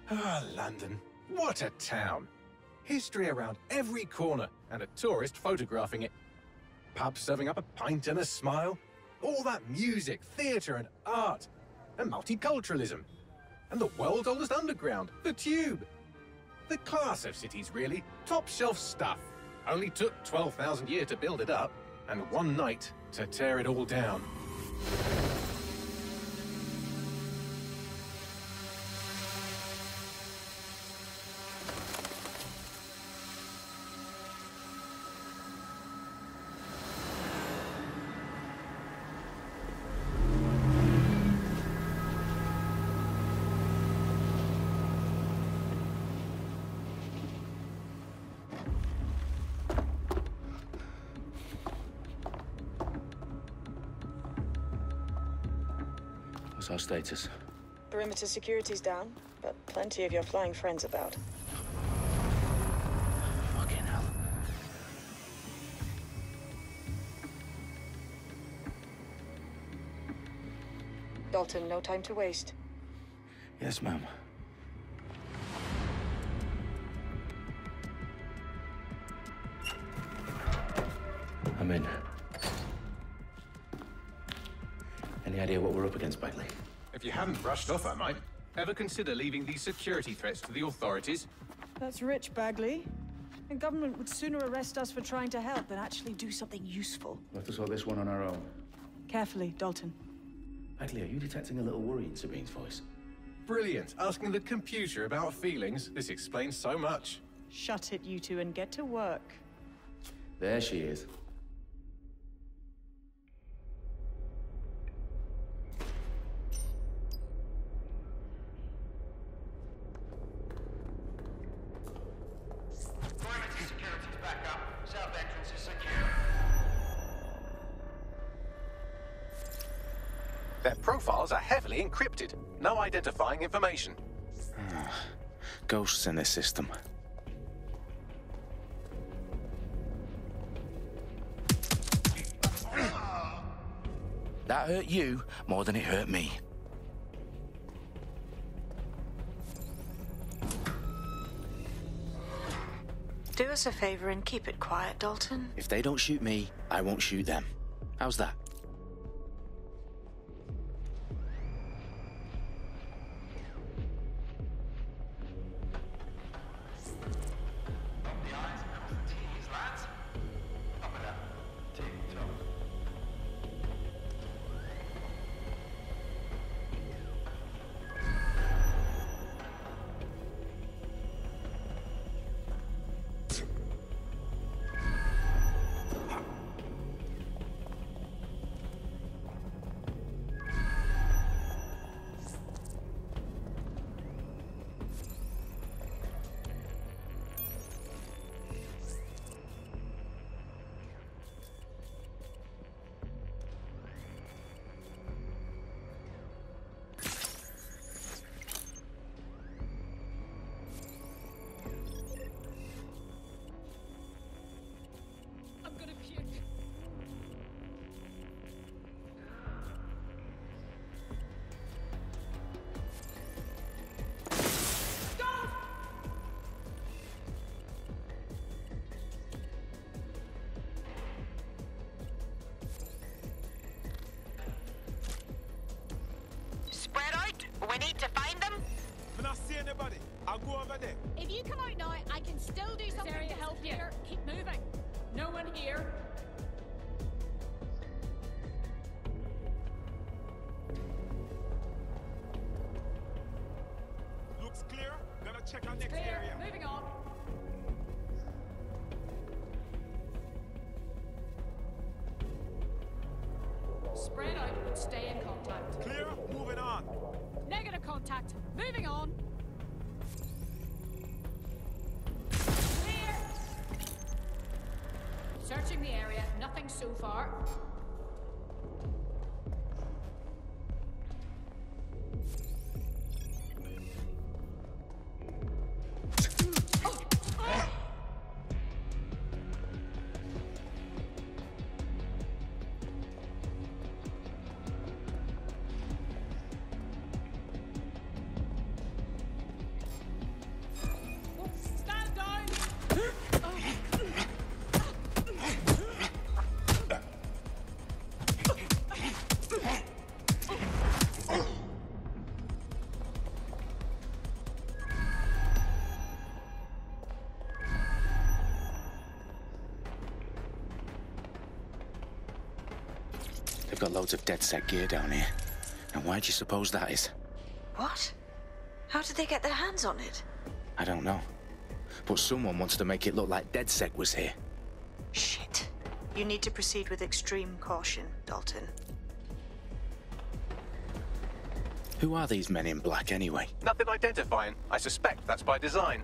Ah, London. What a town. History around every corner, and a tourist photographing it. Pubs serving up a pint and a smile. All that music, theatre and art. And multiculturalism. And the world's oldest underground, the Tube. The class of cities, really. Top shelf stuff. Only took 12,000 years to build it up, and one night to tear it all down. What's our status? Perimeter security's down, but plenty of your flying friends about. Fucking hell. Dalton, no time to waste. Yes, ma'am. I'm in. Any idea what we're up against, Bagley? If you hadn't brushed off, I might. Ever consider leaving these security threats to the authorities? That's rich, Bagley. The government would sooner arrest us for trying to help than actually do something useful. We'll have to sort this one on our own. Carefully, Dalton. Bagley, are you detecting a little worry in Sabine's voice? Brilliant. Asking the computer about feelings. This explains so much. Shut it, you two, and get to work. There she is. Their profiles are heavily encrypted. No identifying information. Ghosts in this system. That hurt you more than it hurt me. Do us a favor and keep it quiet, Dalton. If they don't shoot me, I won't shoot them. How's that? We need to find them. I'm not seeing anybody. I'll go over there. If you come out now, I can still do something to help you. Keep moving. No one here. Looks clear. Gonna check our next Clear. area. Moving on. Spread out and stay in contact. Clear. Moving on. Negative contact. Moving on. Clear. Searching the area. Nothing so far. They've got loads of DedSec gear down here. And why do you suppose that is? What? How did they get their hands on it? I don't know. But someone wants to make it look like DedSec was here. Shit. You need to proceed with extreme caution, Dalton. Who are these men in black, anyway? Nothing identifying. I suspect that's by design.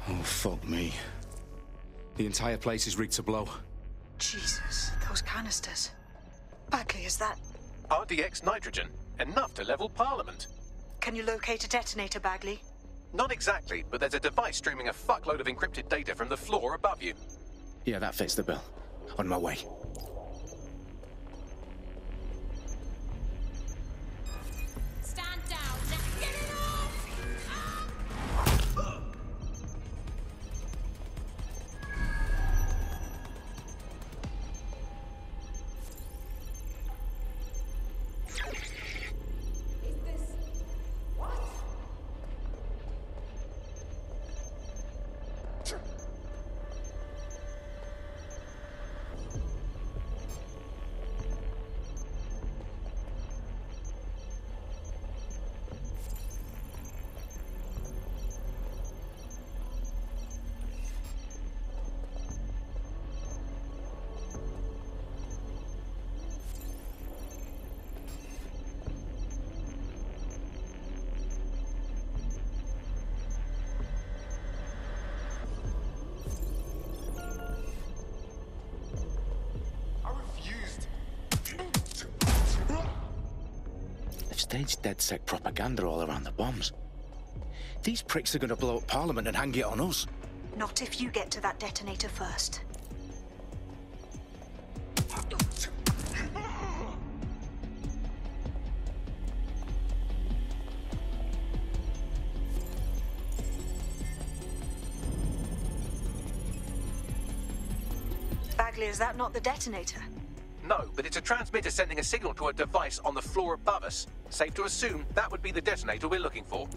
Oh, fuck me. The entire place is rigged to blow. Jesus, those canisters. Bagley, is that... RDX nitrogen. Enough to level Parliament. Can you locate a detonator, Bagley? Not exactly, but there's a device streaming a fuckload of encrypted data from the floor above you. Yeah, that fits the bill. On my way. Stand down. Now get it off! Staged DedSec propaganda all around the bombs. These pricks are going to blow up Parliament and hang it on us. Not if you get to that detonator first. Bagley, is that not the detonator? No, but it's a transmitter sending a signal to a device on the floor above us. Safe to assume that would be the detonator we're looking for.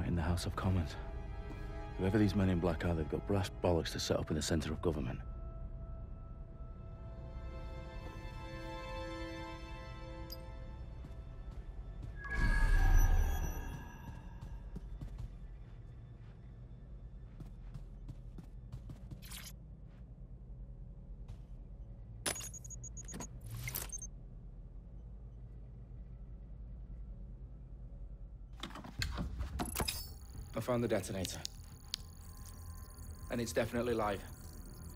In the House of Commons. Whoever these men in black are, they've got brass bollocks to set up in the centre of government. I found the detonator. And it's definitely live.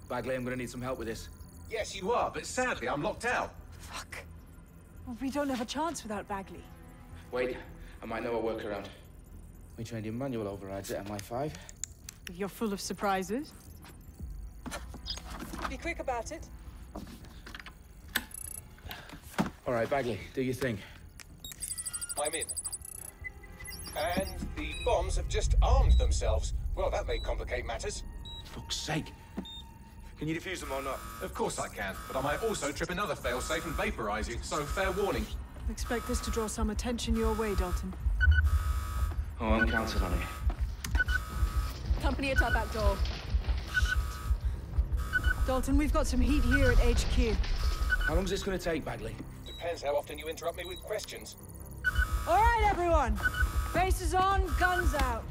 Bagley, I'm gonna need some help with this. Yes, you are, but sadly I'm locked out. Fuck. Well, we don't have a chance without Bagley. Wait, I might know a workaround. We trained in manual overrides at MI5. You're full of surprises. Be quick about it. All right, Bagley, do your thing. I'm in. And the bombs have just armed themselves. Well, that may complicate matters. Fuck's sake. Can you defuse them or not? Of course I can, but I might also trip another failsafe and vaporize you, so fair warning. Expect this to draw some attention your way, Dalton. Oh, I'm counting on it. Company at our back door. Dalton, we've got some heat here at HQ. How long is this gonna take, Bagley? Depends how often you interrupt me with questions. All right, everyone. Faces on, guns out.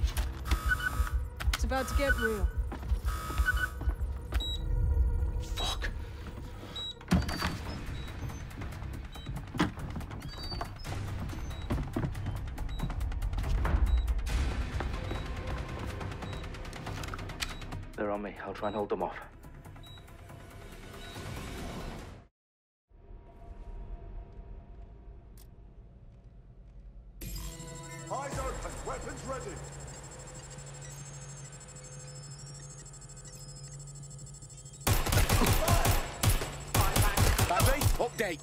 It's about to get real. Fuck. on me. I'll try and hold them off. Eyes open, weapons ready. Badly? Update.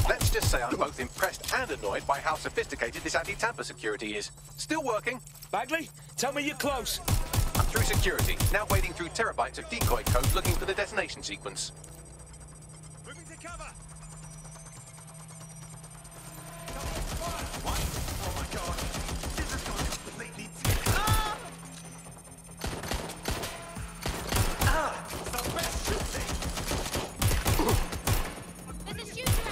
Let's just say I'm both impressed and annoyed by how sophisticated this anti-tamper security is. Still working. Bagley, tell me you're close. I'm through security, now wading through terabytes of decoy code looking for the detonation sequence. Moving to cover. There's a shooter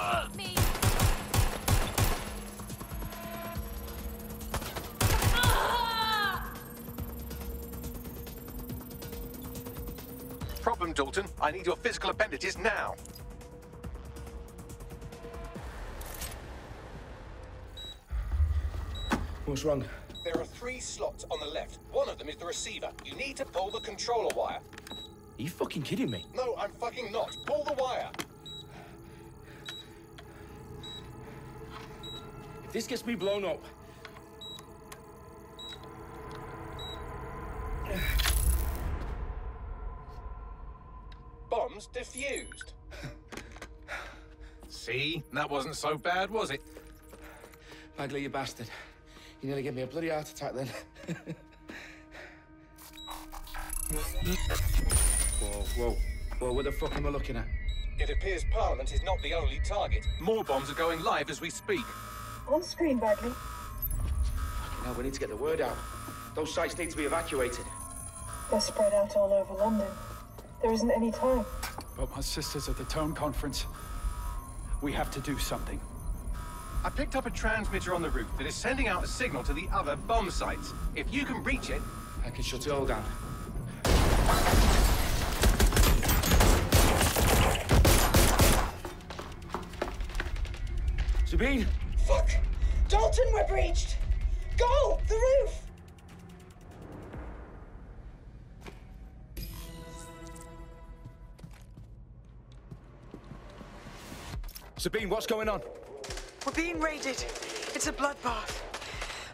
out me. Problem, Dalton. I need your physical appendages now. What's wrong? There are 3 slots on the left. One of them is the receiver. You need to pull the controller wire. Are you fucking kidding me? No, I'm fucking not. Pull the wire. If this gets me blown up... Bombs defused. See? That wasn't so bad, was it? Bagley, you bastard. You nearly gave me a bloody heart attack then. Whoa, what the fuck am I looking at? It appears Parliament is not the only target. More bombs are going live as we speak. On screen, Bagley. Now we need to get the word out. Those sites need to be evacuated. They're spread out all over London. There isn't any time. But my sister's at the town conference. We have to do something. I picked up a transmitter on the roof that is sending out a signal to the other bomb sites. If you can reach it... I can shut it all down. Sabine! Fuck! Dalton, we're breached! Go! The roof! Sabine, what's going on? We're being raided. It's a bloodbath.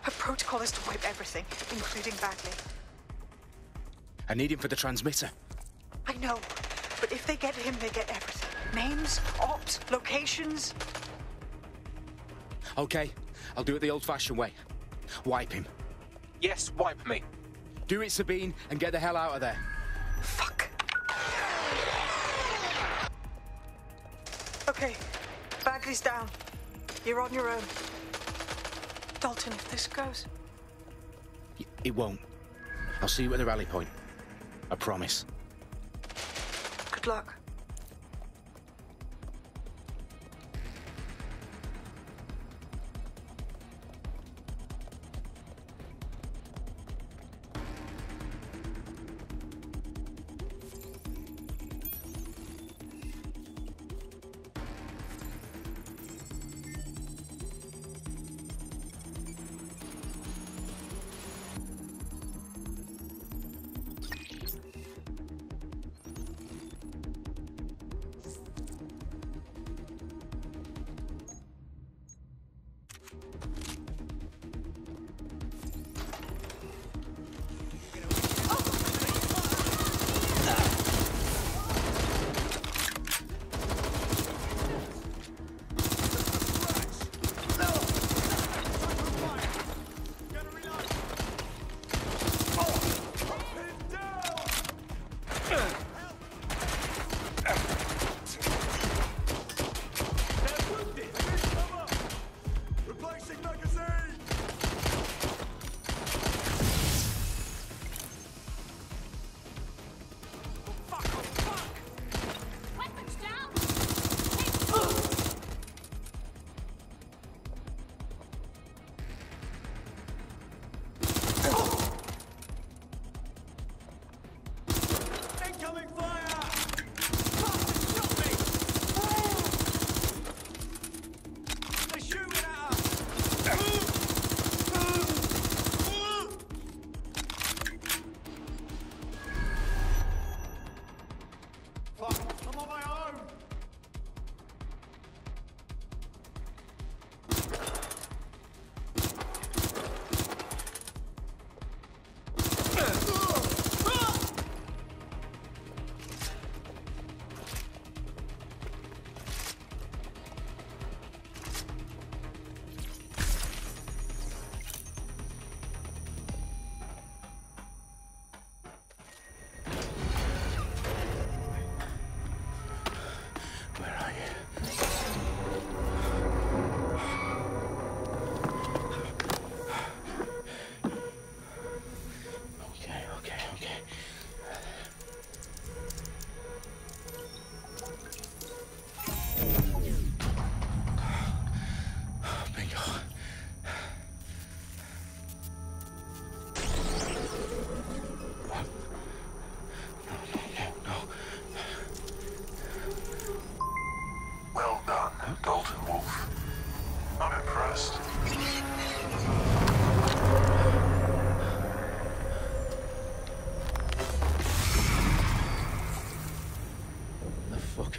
Our protocol is to wipe everything, including Bagley. I need him for the transmitter. I know, but if they get him, they get everything. Names, ops, locations. Okay, I'll do it the old-fashioned way. Wipe him. Yes, wipe me. Do it, Sabine, and get the hell out of there. Fuck. Okay, Bagley's down. You're on your own. Dalton, if this goes... It won't. I'll see you at the rally point. I promise. Good luck.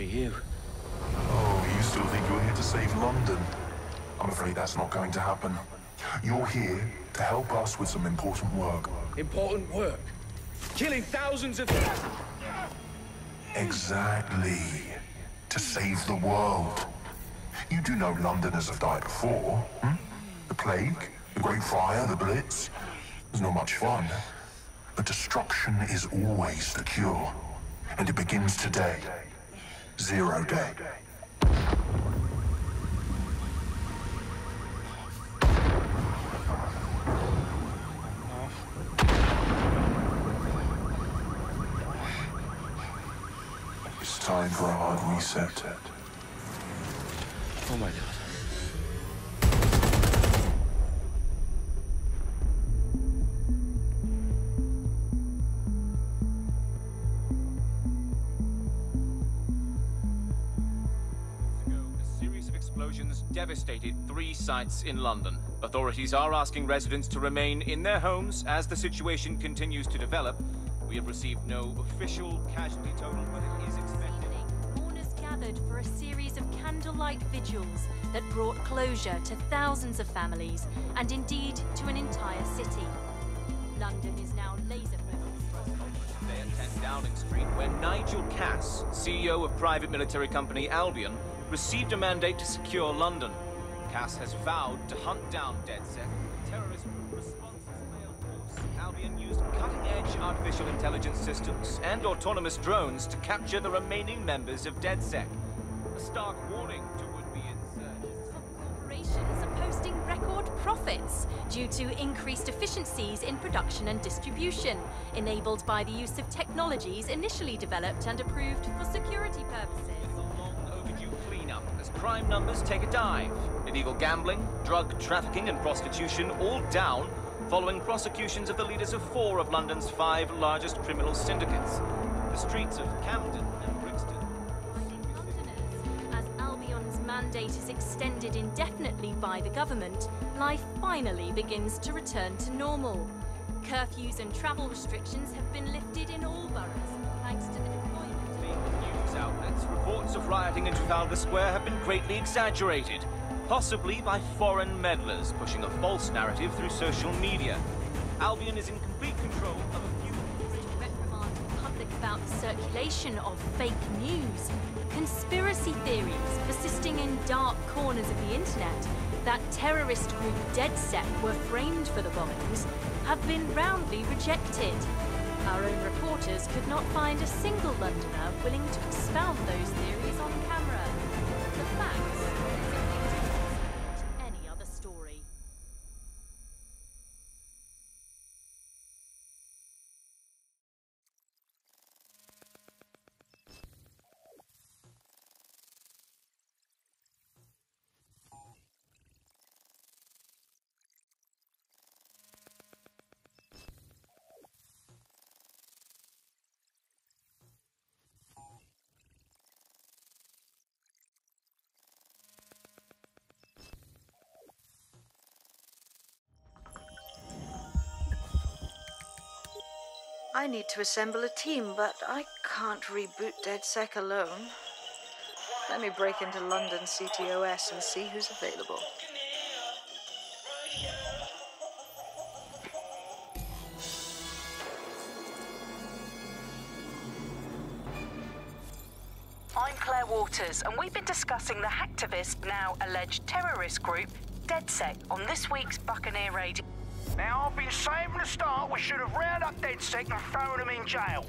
for you. Oh, you still think you're here to save London? I'm afraid that's not going to happen. You're here to help us with some important work. Important work? Killing thousands of... Exactly. To save the world. You do know Londoners have died before, hmm? The plague, the Great Fire, the Blitz. It's not much fun. But destruction is always the cure. And it begins today. 0 day. It's time for a hard reset. Oh my God. Devastated 3 sites in London. Authorities are asking residents to remain in their homes as the situation continues to develop. We have received no official casualty total, but it is expected. Mourners gathered for a series of candlelight vigils that brought closure to thousands of families and indeed to an entire city. London is now laser-focused. Today at 10 Downing Street, where Nigel Cass, CEO of private military company Albion, received a mandate to secure London. Cass has vowed to hunt down DedSec. Terrorist responses failed force. Albion used cutting-edge artificial intelligence systems and autonomous drones to capture the remaining members of DedSec. A stark warning to would-be insurgents. Top corporations are posting record profits due to increased efficiencies in production and distribution, enabled by the use of technologies initially developed and approved for security purposes. As crime numbers take a dive. Illegal gambling, drug trafficking and prostitution all down following prosecutions of the leaders of 4 of London's 5 largest criminal syndicates. The streets of Camden and Brixton. Londoners, as Albion's mandate is extended indefinitely by the government, life finally begins to return to normal. Curfews and travel restrictions have been lifted in all boroughs, thanks to the deployment news outlets. Reports of rioting in Trafalgar Square have been greatly exaggerated, possibly by foreign meddlers pushing a false narrative through social media. Albion is in complete control of a few... to reprimand the public about the circulation of fake news, conspiracy theories persisting in dark corners of the internet that terrorist group DedSec were framed for the bombings have been roundly rejected. Our own reporters could not find a single Londoner willing to expound those theories on camera. The facts simply any other story. I need to assemble a team, but I can't reboot DedSec alone. Let me break into London CTOS and see who's available. I'm Claire Waters, and we've been discussing the hacktivist, now alleged terrorist group, DedSec, on this week's Buccaneer Radio. Now, I've been saying from the start we should have rounded up DedSec and thrown them in jail.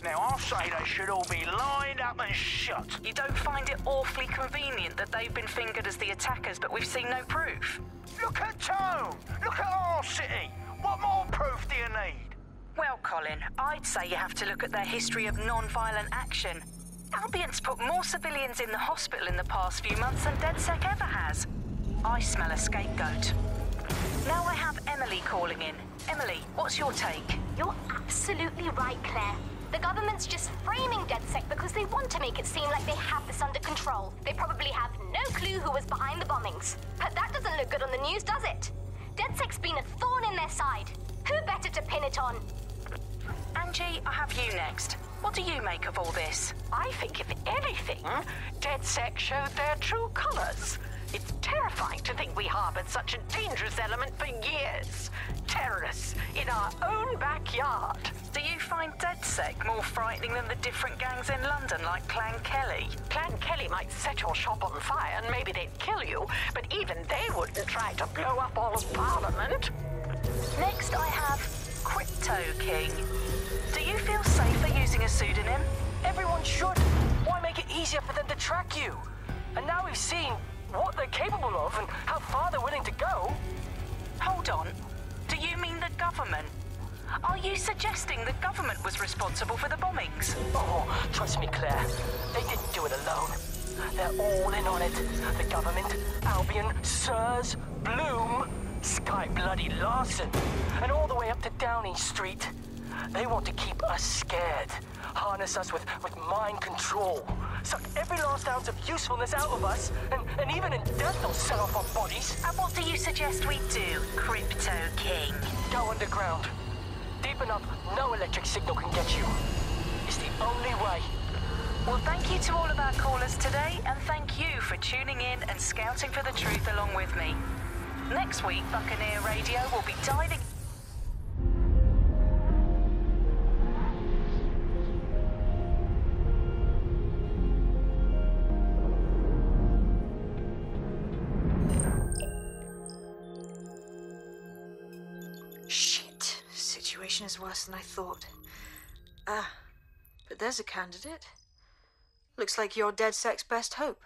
Now, I say they should all be lined up and shot. You don't find it awfully convenient that they've been fingered as the attackers, but we've seen no proof? Look at Tone! Look at our city! What more proof do you need? Well, Colin, I'd say you have to look at their history of non-violent action. Albion's put more civilians in the hospital in the past few months than DedSec ever has. I smell a scapegoat. Now I have Emily calling in. Emily, what's your take? You're absolutely right, Claire. The government's just framing DedSec because they want to make it seem like they have this under control. They probably have no clue who was behind the bombings. But that doesn't look good on the news, does it? DedSec's been a thorn in their side. Who better to pin it on? Angie, I have you next. What do you make of all this? I think, if anything, DedSec showed their true colors. It's terrifying to think we harbored such a dangerous element for years. Terrorists in our own backyard. Do you find DedSec more frightening than the different gangs in London, like Clan Kelly? Clan Kelly might set your shop on fire and maybe they'd kill you, but even they wouldn't try to blow up all of Parliament. Next I have Crypto King. Do you feel safer using a pseudonym? Everyone should. Why make it easier for them to track you? And now we've seen what they're capable of and how far they're willing to go. Hold on. Do you mean the government? Are you suggesting the government was responsible for the bombings? Oh, trust me, Claire. They didn't do it alone. They're all in on it. The government, Albion, Sirs, Bloom, Sky Bloody Larson, and all the way up to Downing Street. They want to keep us scared, harness us with mind control, suck every last ounce of usefulness out of us, and even in death they'll sell off our bodies. And what do you suggest we do, Crypto King? Go underground. Deep enough, no electric signal can get you. It's the only way. Well, thank you to all of our callers today, and thank you for tuning in and scouting for the truth along with me. Next week, Buccaneer Radio will be diving... Shit. Situation is worse than I thought. But there's a candidate. Looks like you're DedSec's best hope.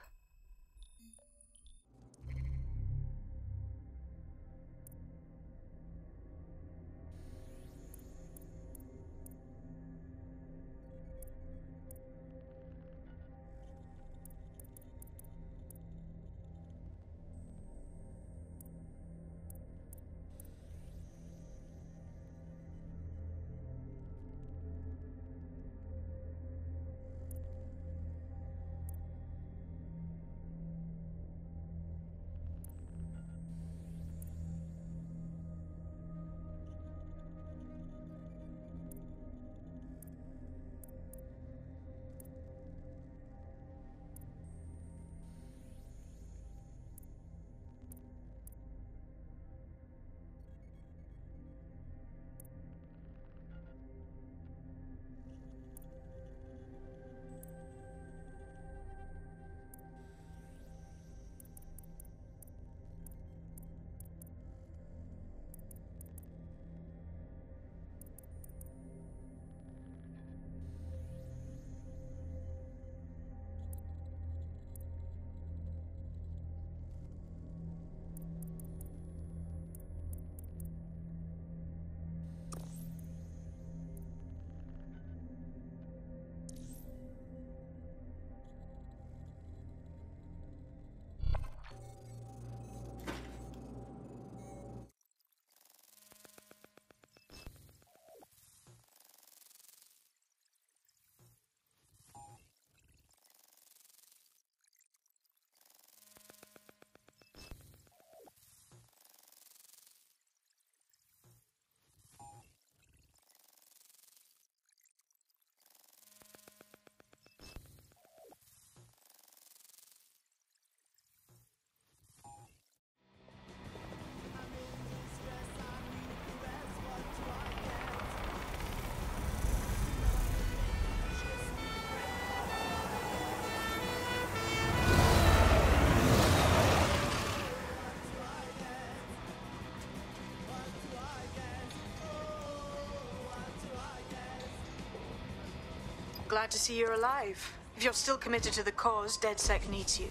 Glad to see you're alive. If you're still committed to the cause, DedSec needs you.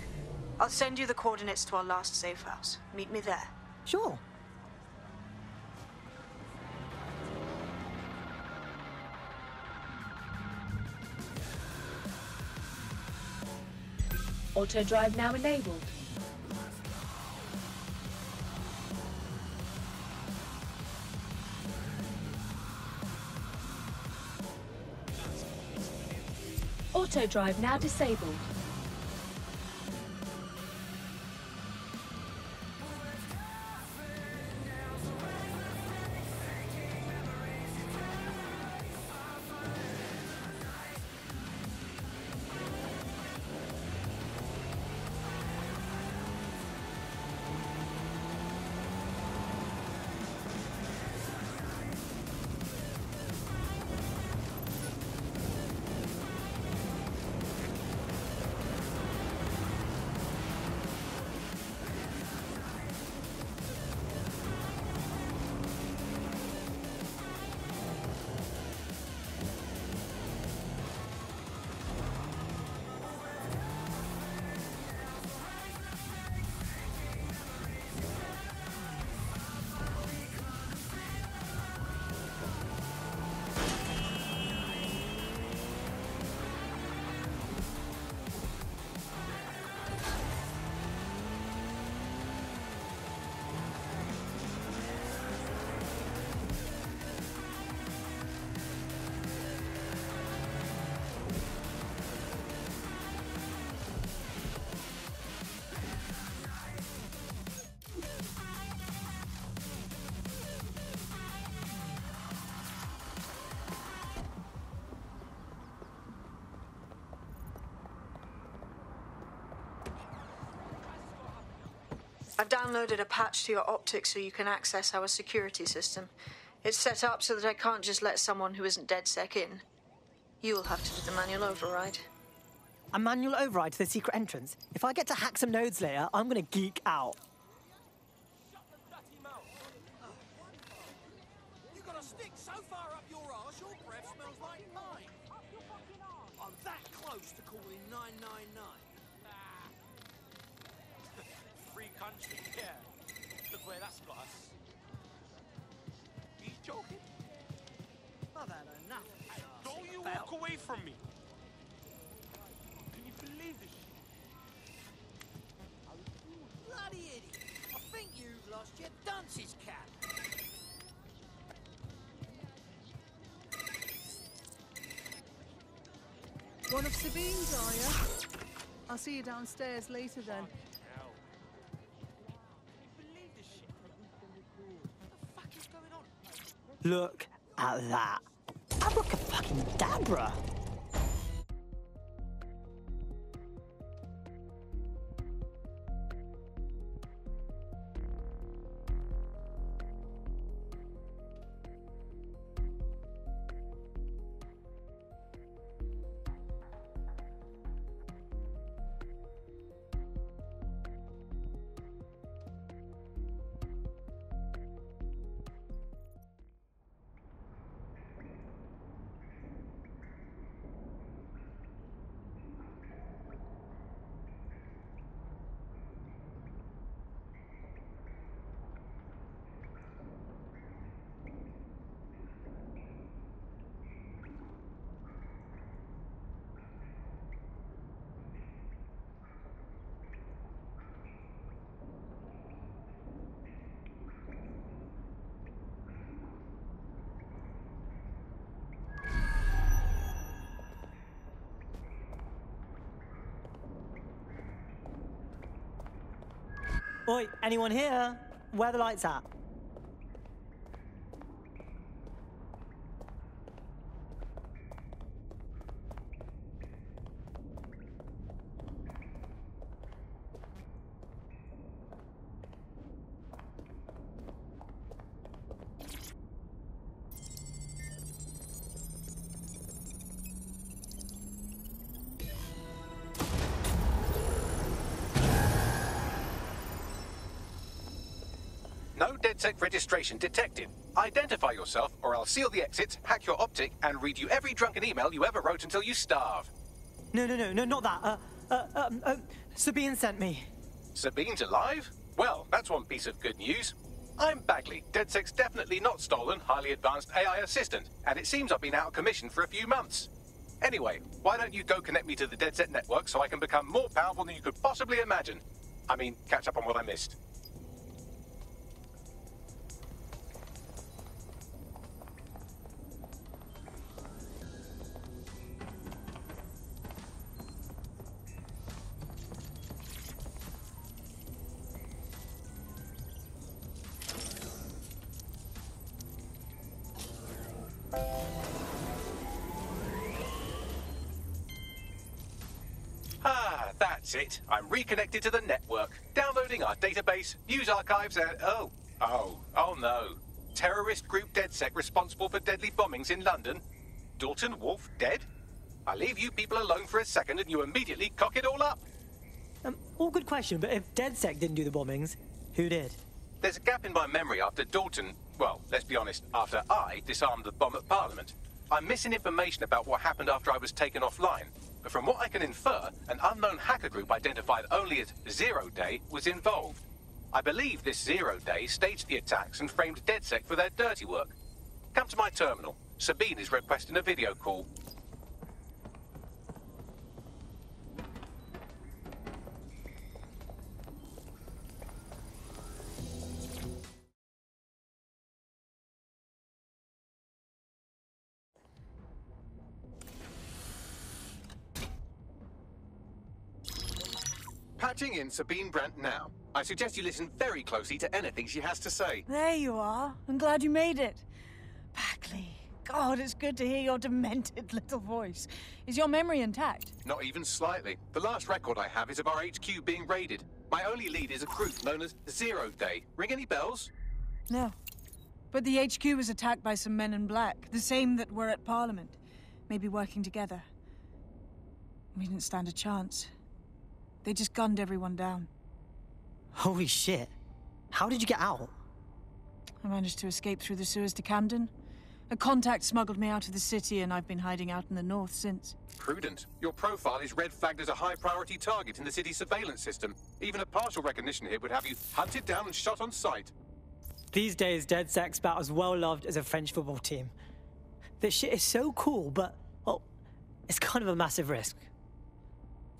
I'll send you the coordinates to our last safe house. Meet me there. Sure. Auto drive now enabled. Auto drive now disabled. I've downloaded a patch to your optics so you can access our security system. It's set up so that I can't just let someone who isn't DedSec in. You'll have to do the manual override. A manual override to the secret entrance? If I get to hack some nodes later, I'm gonna geek out. You got a stick so far up your arse, your breath smells like pine. I'm that close to calling 999. Free country, yeah. Look where that's got us. He's joking. I've had enough. Hey, don't you walk away from me. Can you believe this shit? Bloody idiot. I think you've lost your dunce's cap. One of Sabine's, are you? I'll see you downstairs later then. Look at that. Abracadabra. Oi, anyone here? Where are the lights at? No DedSec registration detected. Identify yourself, or I'll seal the exits, hack your optic, and read you every drunken email you ever wrote until you starve. No, not that. Sabine sent me. Sabine's alive? Well, that's one piece of good news. I'm Bagley, DedSec's definitely not stolen, highly advanced AI assistant, and it seems I've been out of commission for a few months. Anyway, why don't you go connect me to the DedSec network so I can become more powerful than you could possibly imagine? I mean, catch up on what I missed. Ah, that's it. I'm reconnected to the network, downloading our database, news archives, and oh no. Terrorist group DedSec responsible for deadly bombings in London. Dalton Wolf dead? I leave you people alone for a second and you immediately cock it all up. All good question, but if DedSec didn't do the bombings, who did? There's a gap in my memory after Dalton, well, let's be honest, after I disarmed the bomb at Parliament. I'm missing information about what happened after I was taken offline. But from what I can infer, an unknown hacker group identified only as Zero Day was involved. I believe this Zero Day staged the attacks and framed DedSec for their dirty work. Come to my terminal. Sabine is requesting a video call. Patching in Sabine Brandt now. I suggest you listen very closely to anything she has to say. There you are. I'm glad you made it. Bagley. God, it's good to hear your demented little voice. Is your memory intact? Not even slightly. The last record I have is of our HQ being raided. My only lead is a group known as Zero Day. Ring any bells? No. But the HQ was attacked by some men in black, the same that were at Parliament. Maybe working together. We didn't stand a chance. They just gunned everyone down. Holy shit. How did you get out? I managed to escape through the sewers to Camden. A contact smuggled me out of the city, and I've been hiding out in the north since. Prudent. Your profile is red flagged as a high-priority target in the city's surveillance system. Even a partial recognition hit would have you hunted down and shot on sight. These days, DedSec's about as well loved as a French football team. This shit is so cool, but, well, it's kind of a massive risk.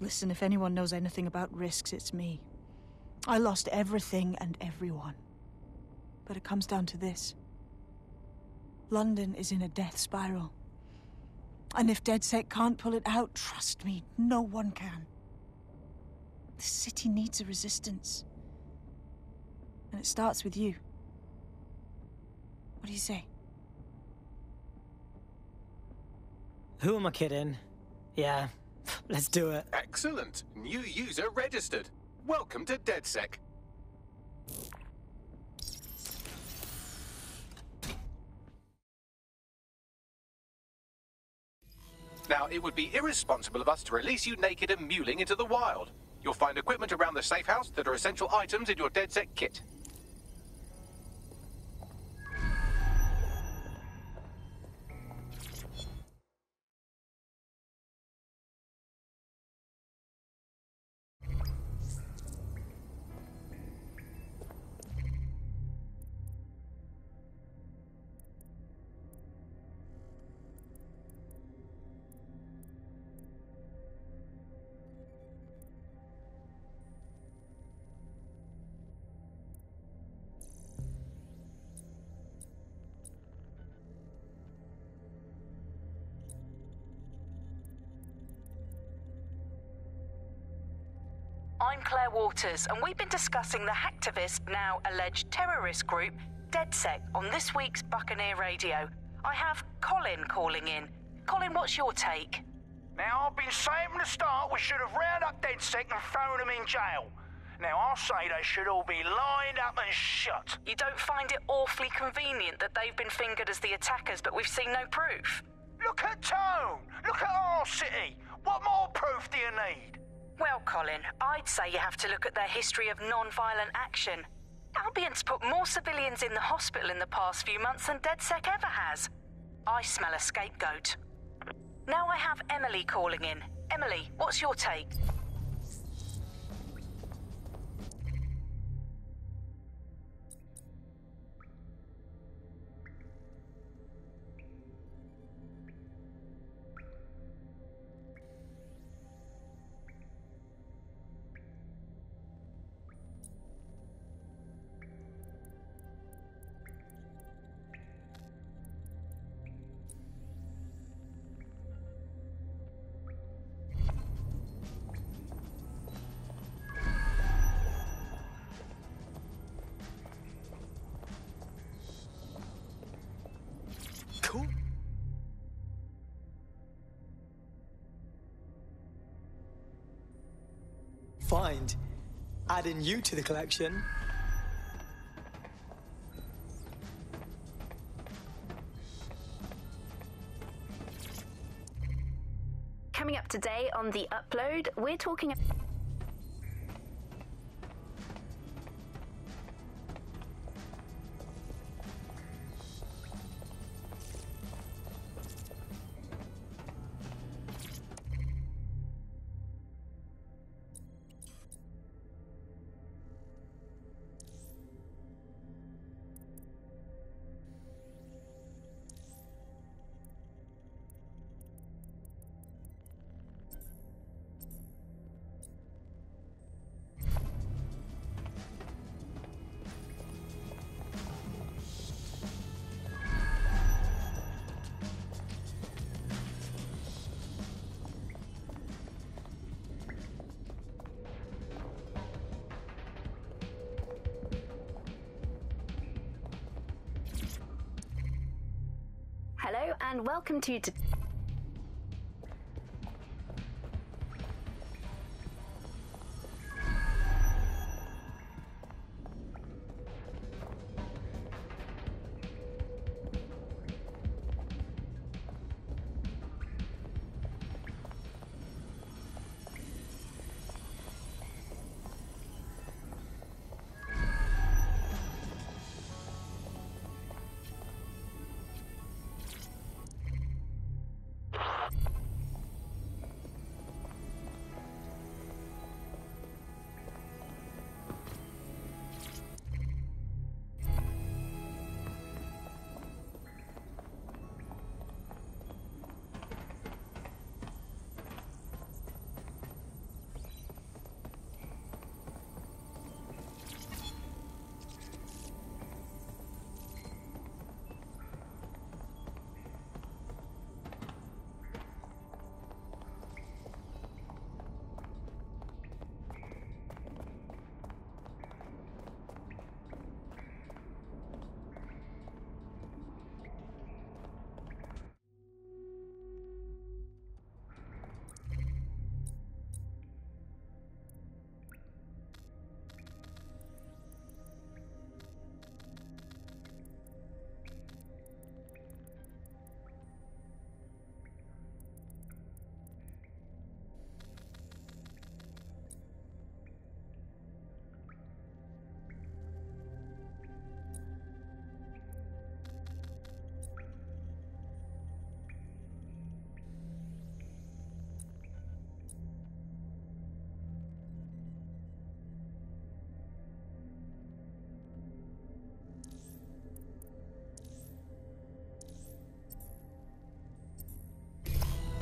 Listen, if anyone knows anything about risks, it's me. I lost everything and everyone. But it comes down to this. London is in a death spiral. And if DedSec can't pull it out, trust me, no one can. The city needs a resistance. And it starts with you. What do you say? Who am I kidding? Yeah, let's do it. Excellent. New user registered. Welcome to DedSec. Now, it would be irresponsible of us to release you naked and mewling into the wild. You'll find equipment around the safe house that are essential items in your DedSec kit. I'm Claire Waters, and we've been discussing the hacktivist, now alleged terrorist group, DedSec, on this week's Buccaneer Radio. I have Colin calling in. Colin, what's your take? Now, I've been saying from the start we should have rounded up DedSec and thrown them in jail. Now, I'll say they should all be lined up and shot. You don't find it awfully convenient that they've been fingered as the attackers, but we've seen no proof? Look at Tone! Look at our city! What more proof do you need? Well, Colin, I'd say you have to look at their history of non-violent action. Albion's put more civilians in the hospital in the past few months than DedSec ever has. I smell a scapegoat. Now I have Emily calling in. Emily, what's your take? Cool. Find. Adding you to the collection. Coming up today on The Upload, we're talking... Hello and welcome to...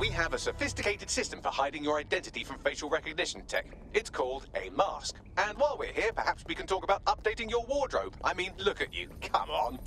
We have a sophisticated system for hiding your identity from facial recognition tech. It's called a mask. And while we're here, perhaps we can talk about updating your wardrobe. I mean, look at you. Come on.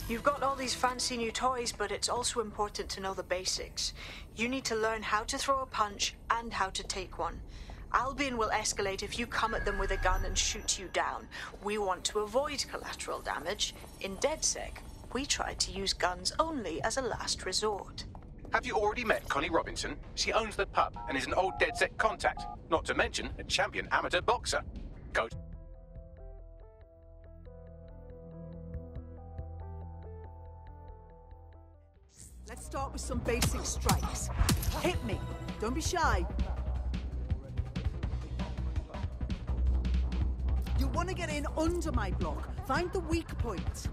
You've got all these fancy new toys, but it's also important to know the basics. You need to learn how to throw a punch and how to take one. Albion will escalate if you come at them with a gun and shoot you down. We want to avoid collateral damage. In DedSec, we try to use guns only as a last resort. Have you already met Connie Robinson? She owns the pub and is an old DedSec contact, not to mention a champion amateur boxer. Go. Let's start with some basic strikes. Hit me. Don't be shy. You want to get in under my block. Find the weak point.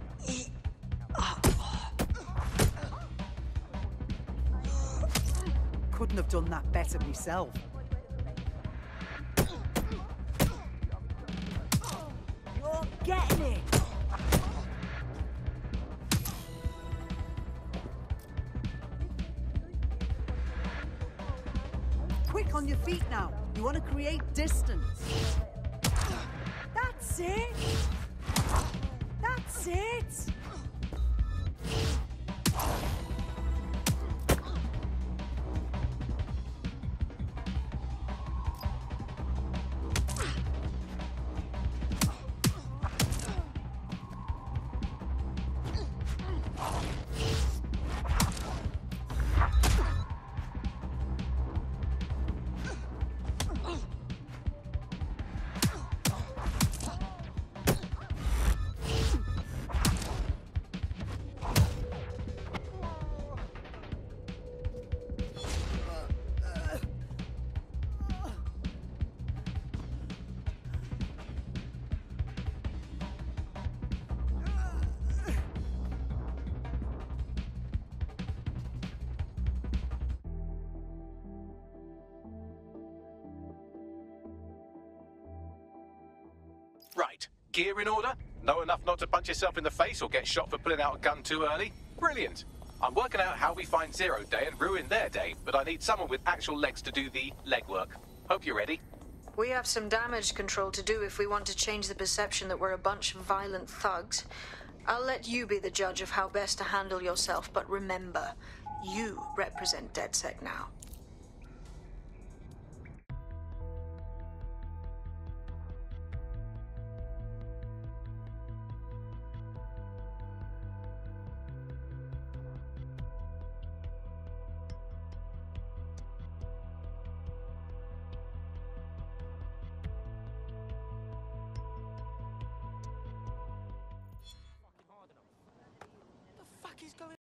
Couldn't have done that better myself. You're getting it. Quick on your feet now. You want to create distance. That's it. That's it. Right. Gear in order? Know enough not to punch yourself in the face or get shot for pulling out a gun too early? Brilliant. I'm working out how we find Zero Day and ruin their day, but I need someone with actual legs to do the legwork. Hope you're ready. We have some damage control to do if we want to change the perception that we're a bunch of violent thugs. I'll let you be the judge of how best to handle yourself, but remember, you represent DedSec now. What the fuck is going on?